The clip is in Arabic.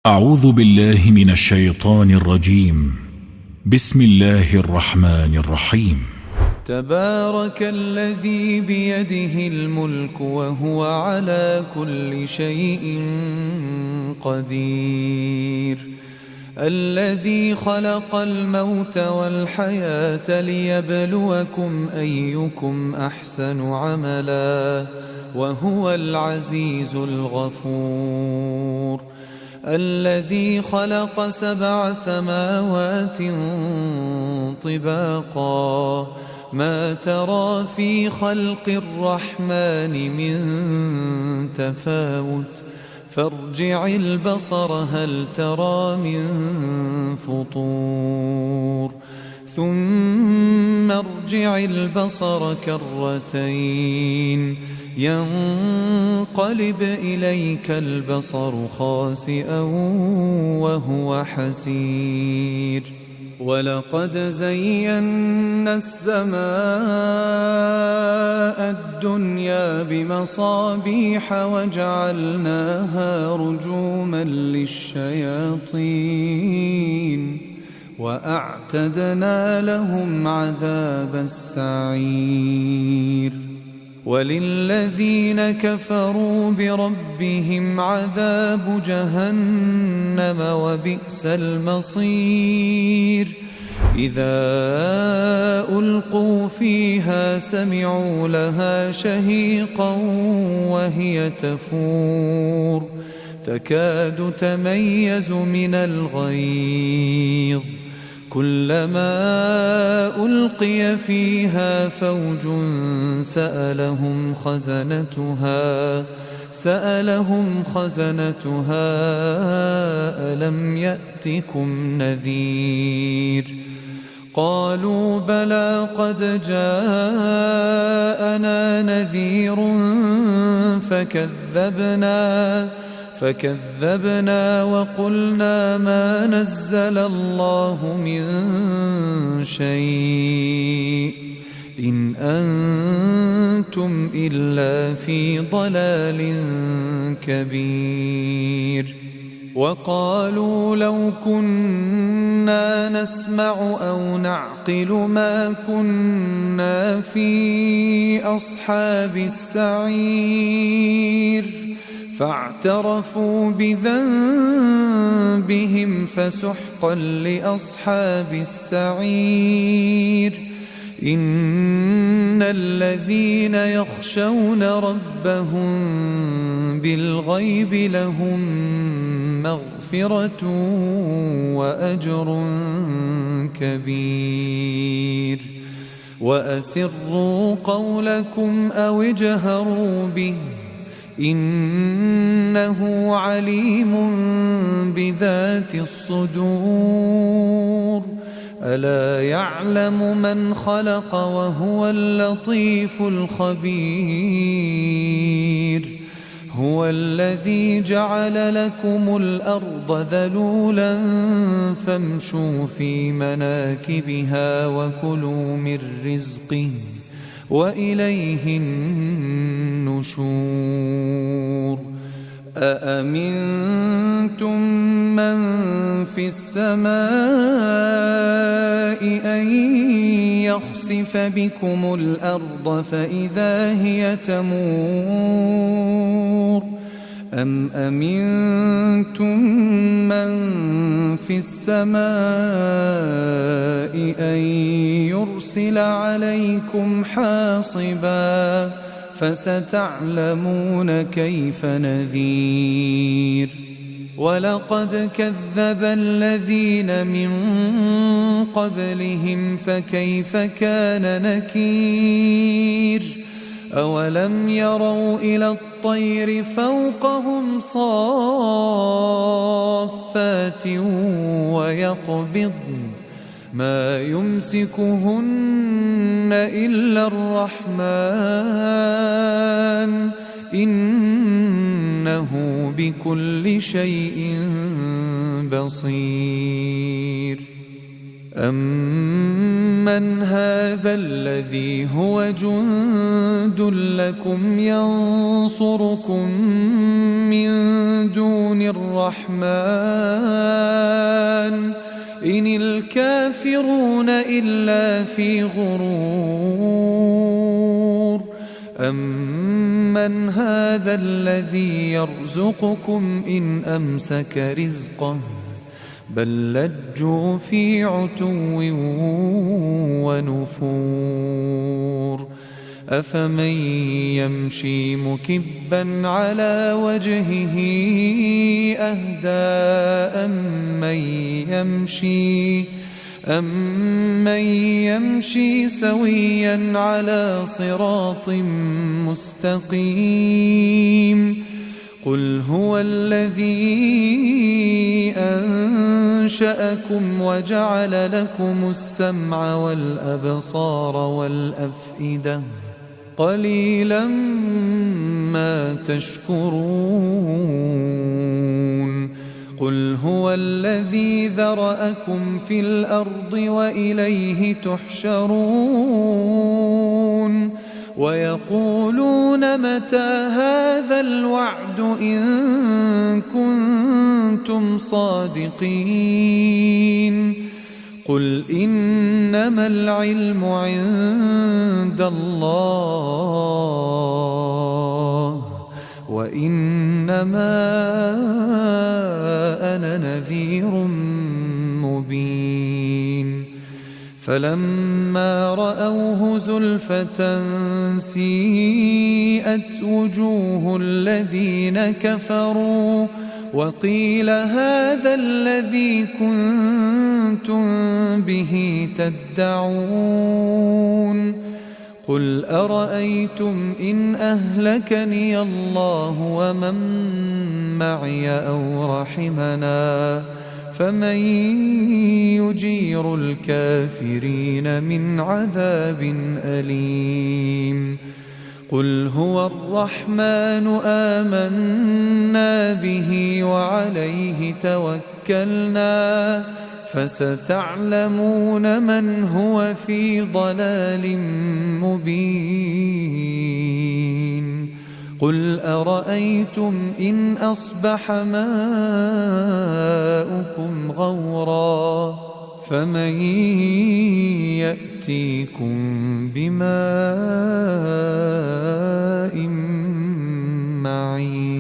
أعوذ بالله من الشيطان الرجيم. بسم الله الرحمن الرحيم. تبارك الذي بيده الملك وهو على كل شيء قدير، الذي خلق الموت والحياة ليبلوكم أيكم أحسن عملا وهو العزيز الغفور، الذي خلق 7 سماوات طباقا ما ترى في خلق الرحمن من تفاوت فارجع البصر هل ترى من فطور ثم ارجع البصر كرتين ينقلب إليك البصر خاسئا وهو حسير، ولقد زينا السماء الدنيا بمصابيح وجعلناها رجوما للشياطين وأعتدنا لهم عذاب السعير، وللذين كفروا بربهم عذاب جهنم وبئس المصير، إذا ألقوا فيها سمعوا لها شهيقا وهي تفور تكاد تميز من الغيظ، كلما ألقي فيها فوج سألهم خزنتها ألم يأتكم نذير، قالوا بلى قد جاءنا نذير فكذبنا وقلنا ما نزل الله من شيء إن أنتم إلا في ضلال كبير، وقالوا لو كنا نسمع أو نعقل ما كنا في أصحاب السعير، فاعترفوا بذنبهم فسحقا لأصحاب السعير، إن الذين يخشون ربهم بالغيب لهم مغفرة وأجر كبير، وأسروا قولكم أو اجهروا به إنه عليم بذات الصدور، ألا يعلم من خلق وهو اللطيف الخبير، هو الذي جعل لكم الأرض ذلولا فامشوا في مناكبها وكلوا من رزقه وإليه النشور، أأمنتم من في السماء أن يخسف بكم الأرض فإذا هي تمور، أم أمنتم من في السماء أن يرسل عليكم حاصبا فستعلمون كيف نذير، ولقد كذب الذين من قبلهم فكيف كان نكير، أولم يروا إلى الطير فوقهم صافات ويقبضن ما يمسكهن إلا الرحمن إنه بكل شيء بصير. أَمَّنْ هَذَا الَّذِي هُوَ جُندٌ لَكُمْ يَنصُرُكُم مِّن دُونِ الرَّحْمَنِ إِنِ الْكَافِرُونَ إِلَّا فِي غُرُورٍ أَمَّنْ هَذَا الَّذِي يَرْزُقُكُمْ إِنْ أَمْسَكَ رِزْقَهُ بَل لَّجُّوا فِي عُتُوٍّ وَنُفُورٍ أَفَمَن يَمْشِي مُكِبًّا عَلَى وَجْهِهِ أَهْدَىٰ أَمَّن يَمْشِي سَوِيًّا عَلَى صِرَاطٍ مُّسْتَقِيمٍ قُلْ هُوَ الَّذِي أَنشَأَكُمْ وَجَعَلَ لَكُمُ السَّمْعَ وَالْأَبْصَارَ وَالْأَفْئِدَةَ قَلِيلًا مَا تَشْكُرُونَ قُلْ هُوَ الَّذِي ذَرَأَكُمْ فِي الْأَرْضِ وَإِلَيْهِ تُحْشَرُونَ وَيَقُولُونَ مَتَىٰ هَٰذَا الْوَعْدُ إِن كُنتُمْ صَادِقِينَ قُلْ إِنَّمَا الْعِلْمُ عِندَ اللَّهِ وَإِنَّمَا أَنَا نَذِيرٌ مُّبِينٌ فَلَمَّا رَأَوْهُ زُلْفَةً سِيئَتْ وُجُوهُ الَّذِينَ كَفَرُوا وَقِيلَ هَٰذَا الَّذِي كُنتُم بِهِ تَدَّعُونَ قُلْ أَرَأَيْتُمْ إِنْ أَهْلَكَنِيَ اللَّهُ وَمَن مَّعِيَ أَوْ رَحِمَنَا فَمَن يُجِيرُ الْكَافِرِينَ مِنْ عَذَابٍ أَلِيمٍ قُلْ هُوَ الرَّحْمَٰنُ آمَنَّا بِهِ وَعَلَيْهِ تَوَكَّلْنَا فَسَتَعْلَمُونَ مَنْ هُوَ فِي ضَلَالٍ مُّبِينٍ قُلْ أَرَأَيْتُمْ إِنْ أَصْبَحَ مَاؤُكُمْ غَوْرًا فَمَن يَأْتِيكُم بِمَاءٍ مَّعِينٍ